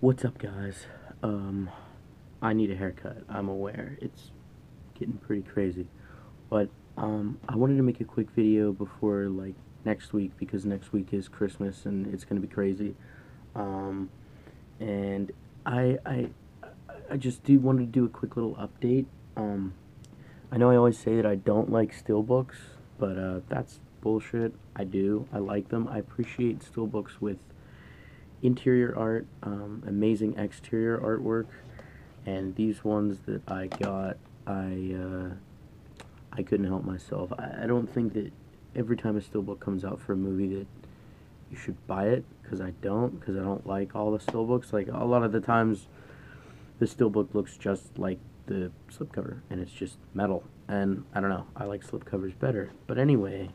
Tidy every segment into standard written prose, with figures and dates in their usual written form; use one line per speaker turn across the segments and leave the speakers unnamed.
What's up, guys? I need a haircut. I'm aware it's getting pretty crazy, but I wanted to make a quick video before like next week because next week is Christmas and it's gonna be crazy. Um, and I I I just do wanted to do a quick little update. Um, I know I always say that I don't like steelbooks, but that's bullshit. I do. I like them. I appreciate steelbooks with interior art, amazing exterior artwork, and these ones that I got, I couldn't help myself. I don't think that every time a steelbook comes out for a movie that you should buy it, because I don't like all the steelbooks. Like a lot of the times, the steelbook looks just like the slipcover, and it's just metal. And I don't know, I like slipcovers better. But anyway,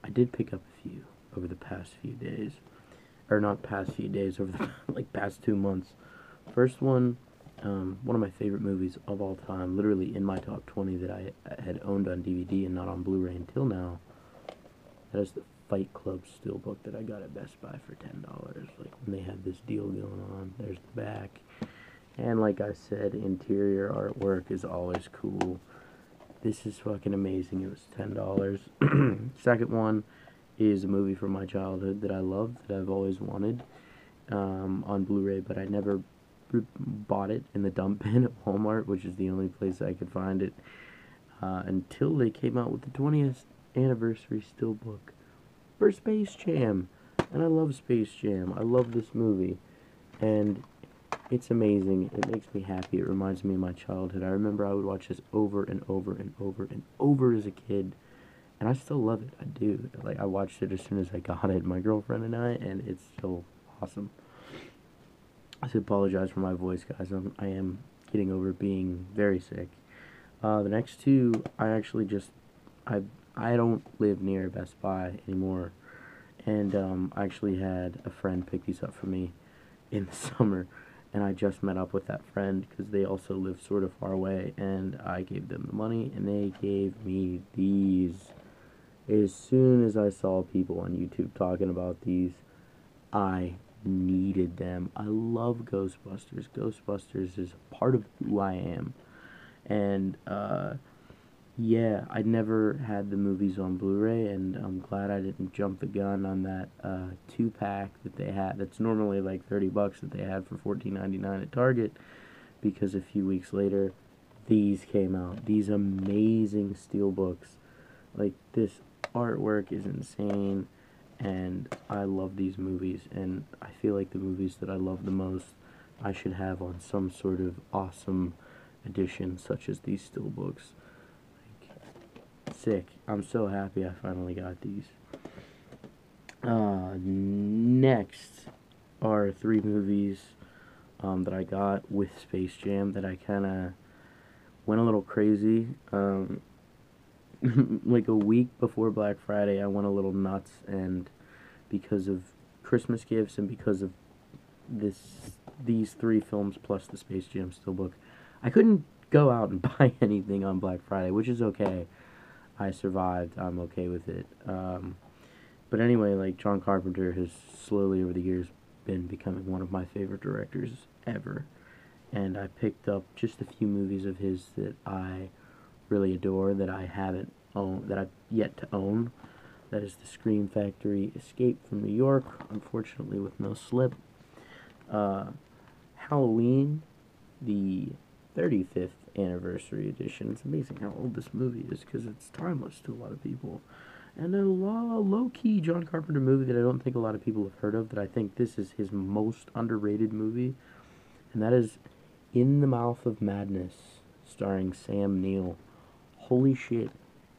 I did pick up a few over the past few days, or not past few days, over the like past 2 months. First one of my favorite movies of all time, literally in my top 20 that I had owned on DVD and not on Blu-ray until now. That is the Fight Club steelbook that I got at Best Buy for $10. Like when they had this deal going on. There's the back, and like I said, interior artwork is always cool. This is fucking amazing. It was $10. Second one is a movie from my childhood that I love, that I've always wanted on Blu-ray, but I never bought it in the dump bin at Walmart, which is the only place I could find it until they came out with the 20th anniversary steelbook for Space Jam. And I love Space Jam. I love this movie, and it's amazing. It makes me happy. It reminds me of my childhood. I remember I would watch this over and over and over and over as a kid, and I still love it. I do. Like, I watched it as soon as I got it, my girlfriend and I, and it's still awesome. I should apologize for my voice, guys. I am getting over being very sick. The next two, I don't live near Best Buy anymore, and I actually had a friend pick these up for me in the summer, and I just met up with that friend because they also live sort of far away, and I gave them the money, and they gave me these. As soon as I saw people on YouTube talking about these, I needed them. I love Ghostbusters. Ghostbusters is part of who I am. And yeah, I never had the movies on Blu-ray, and I'm glad I didn't jump the gun on that 2-pack that they had. That's normally like $30 that they had for $14.99 at Target, because a few weeks later, these came out. These amazing steelbooks. Like, this artwork is insane, and I love these movies, and I feel like the movies that I love the most I should have on some sort of awesome edition such as these steelbooks. Like, sick. I'm so happy I finally got these. Next are 3 movies that I got with Space Jam that I kind of went a little crazy. Like a week before Black Friday, I went a little nuts, and because of Christmas gifts and because of these 3 films plus the Space Jam steelbook, I couldn't go out and buy anything on Black Friday, which is okay. I survived. I'm okay with it. But anyway, like, John Carpenter has slowly over the years been becoming one of my favorite directors ever, and I picked up just a few movies of his that I really adore, that I haven't owned, that I've yet to own. That is the Scream Factory Escape from New York, unfortunately with no slip. Halloween, the 35th anniversary edition. It's amazing how old this movie is because it's timeless to a lot of people. And a low-key John Carpenter movie that I don't think a lot of people have heard of, that I think this is his most underrated movie, and that is In the Mouth of Madness, starring Sam Neill. Holy shit,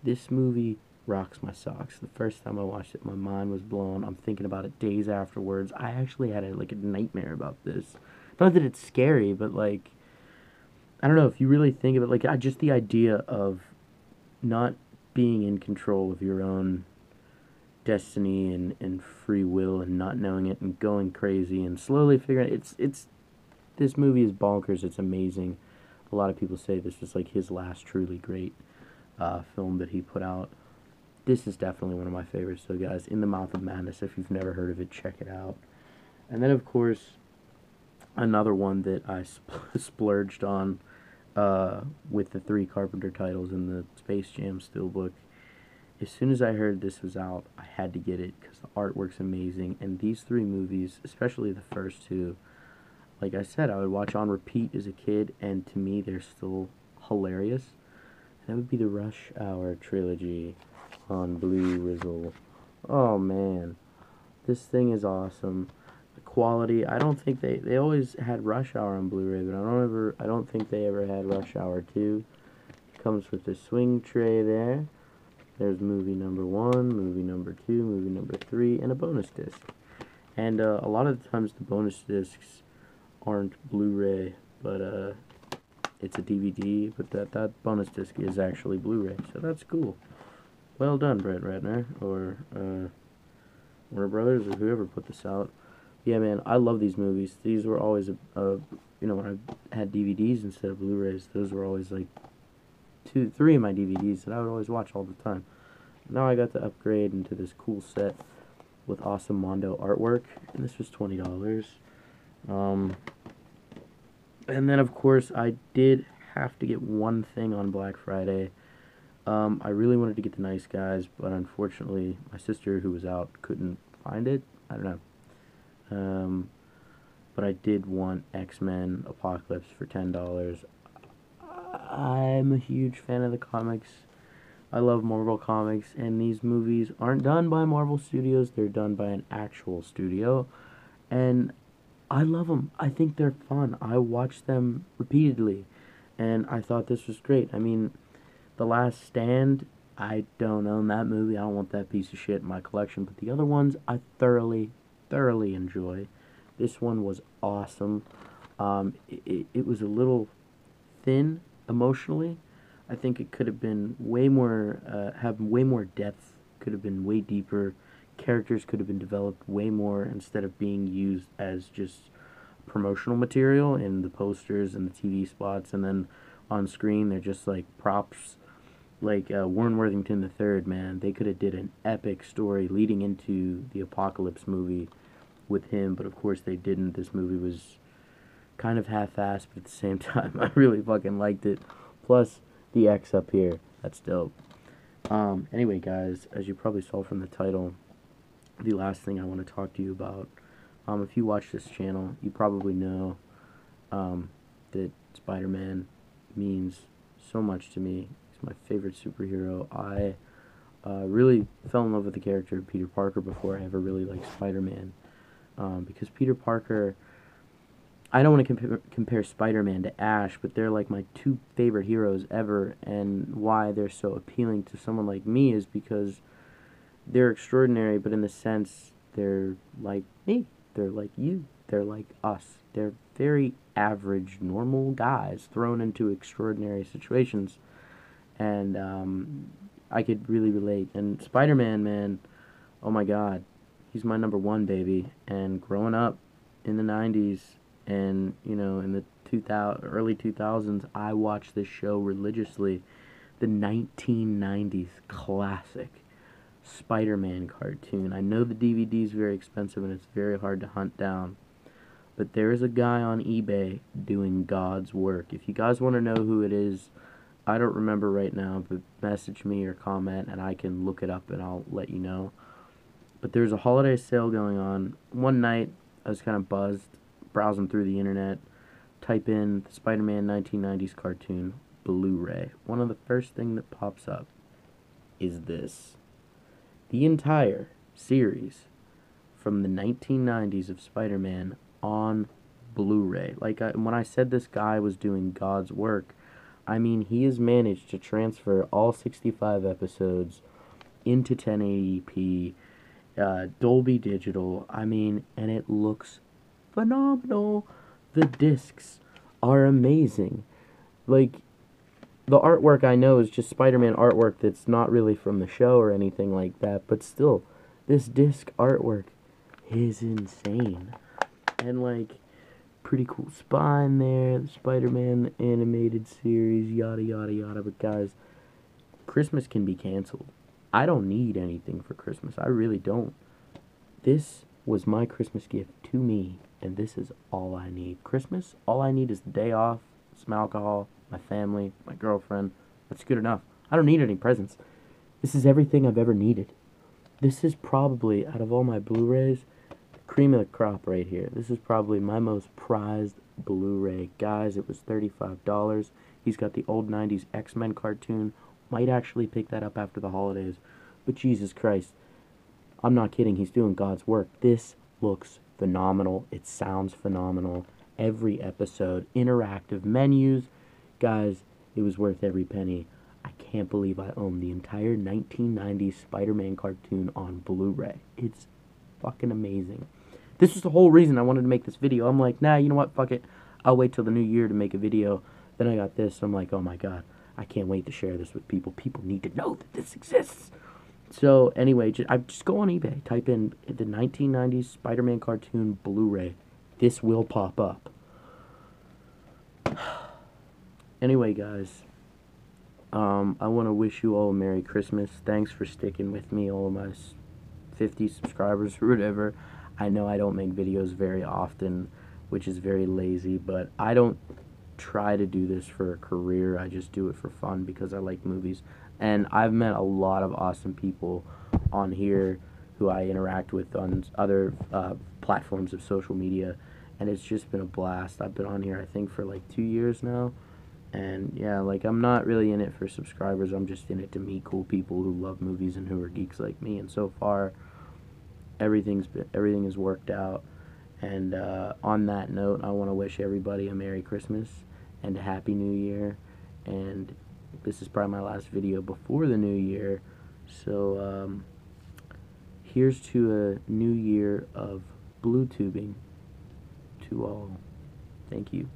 this movie rocks my socks. The first time I watched it, my mind was blown. I'm thinking about it days afterwards. I actually had a nightmare about this. Not that it's scary, but like, I don't know, if you really think of it, like, just the idea of not being in control of your own destiny and free will, and not knowing it and going crazy and slowly figuring it's this movie is bonkers. It's amazing. A lot of people say this is like his last truly great film that he put out. This is definitely one of my favorites. So guys, In the Mouth of Madness, if you've never heard of it, check it out. And then of course, another one that I splurged on with the 3 Carpenter titles in the Space Jam Steelbook. As soon as I heard this was out, I had to get it because the artwork's amazing. And these 3 movies, especially the first 2, like I said, I would watch on repeat as a kid, and to me, they're still hilarious. That would be the Rush Hour trilogy on Blu-ray. Oh man, this thing is awesome. The quality, I don't think they always had Rush Hour on Blu-ray, but I don't think they ever had Rush Hour 2. It comes with the swing tray there. There's movie number 1, movie number 2, movie number 3, and a bonus disc. And a lot of the times the bonus discs aren't Blu-ray, but it's a DVD, but that bonus disc is actually Blu-ray, so that's cool. Well done, Brett Ratner, or Warner Brothers, or whoever put this out. Yeah, man, I love these movies. These were always, when I had DVDs instead of Blu-rays, those were always like 3 of my DVDs that I would always watch all the time. Now I got to upgrade into this cool set with awesome Mondo artwork, and this was $20. And then, of course, I did have to get one thing on Black Friday. I really wanted to get The Nice Guys, but unfortunately, my sister, who was out, couldn't find it. I don't know. But I did want X-Men Apocalypse for $10. I'm a huge fan of the comics. I love Marvel Comics, and these movies aren't done by Marvel Studios. They're done by an actual studio, and I love them. I think they're fun. I watch them repeatedly, and I thought this was great. I mean, The Last Stand, I don't own that movie. I don't want that piece of shit in my collection, but the other ones I thoroughly enjoy. This one was awesome. It was a little thin emotionally. I think it could have been way more, have way more depth, could have been way deeper. Characters could have been developed way more instead of being used as just promotional material in the posters and the TV spots, and then on screen they're just like props. Like Warren Worthington III, man, they could have did an epic story leading into the Apocalypse movie with him, but of course they didn't. This movie was kind of half-assed, but at the same time, I really fucking liked it. Plus, the X up here, that's dope. Anyway, guys, as you probably saw from the title, the last thing I want to talk to you about, if you watch this channel, you probably know that Spider-Man means so much to me. He's my favorite superhero. I really fell in love with the character of Peter Parker before I ever really liked Spider-Man, because Peter Parker, I don't want to compare Spider-Man to Ash, but they're like my 2 favorite heroes ever, and why they're so appealing to someone like me is because they're extraordinary, but in the sense they're like me, they're like you, they're like us. They're very average, normal guys thrown into extraordinary situations, and I could really relate. And Spider-Man, man, oh my god, he's my number 1, baby. And growing up in the 90s, and in the early 2000s, I watched this show religiously. The 1990s classic Spider-Man cartoon. I know the DVD is very expensive and it's very hard to hunt down, but there is a guy on eBay doing God's work. If you guys want to know who it is, I don't remember right now, but message me or comment and I can look it up and I'll let you know. But there's a holiday sale going on. One night, I was kind of buzzed, browsing through the internet, type in the Spider-Man 1990s cartoon Blu-ray. One of the first thing that pops up is this. The entire series from the 1990s of Spider-Man on Blu-ray. Like, when I said this guy was doing God's work, I mean he has managed to transfer all 65 episodes into 1080p, Dolby Digital, I mean, and it looks phenomenal. The discs are amazing. Like, the artwork I know is just Spider-Man artwork that's not really from the show or anything like that, but still, this disc artwork is insane. And like, pretty cool spine there, the Spider-Man animated series, yada yada yada. But guys, Christmas can be canceled. I don't need anything for Christmas. I really don't. This was my Christmas gift to me, and this is all I need. Christmas, all I need is the day off, some alcohol, my family, my girlfriend. That's good enough. I don't need any presents. This is everything I've ever needed. This is probably, out of all my Blu-rays, the cream of the crop right here. This is probably my most prized Blu-ray. Guys, it was $35. He's got the old 90s X-Men cartoon. Might actually pick that up after the holidays. But Jesus Christ, I'm not kidding. He's doing God's work. This looks phenomenal. It sounds phenomenal. Every episode, interactive menus. Guys, it was worth every penny. I can't believe I own the entire 1990s Spider-Man cartoon on Blu-ray. It's fucking amazing. This is the whole reason I wanted to make this video. I'm like, nah, you know what? Fuck it. I'll wait till the new year to make a video. Then I got this. I'm like, oh my god. I can't wait to share this with people. People need to know that this exists. So anyway, just go on eBay. Type in the 1990s Spider-Man cartoon Blu-ray. This will pop up. Anyway, guys. I want to wish you all a Merry Christmas. Thanks for sticking with me, all of my 50 subscribers or whatever. I know I don't make videos very often, which is very lazy, but I don't try to do this for a career. I just do it for fun because I like movies. And I've met a lot of awesome people on here who I interact with on other platforms of social media, and it's just been a blast. I've been on here, I think, for like 2 years now. And yeah, like, I'm not really in it for subscribers. I'm just in it to meet cool people who love movies and who are geeks like me. And so far, everything has worked out. And on that note, I want to wish everybody a Merry Christmas and a Happy New Year. And this is probably my last video before the new year. So here's to a new year of blue tubing to all. Thank you.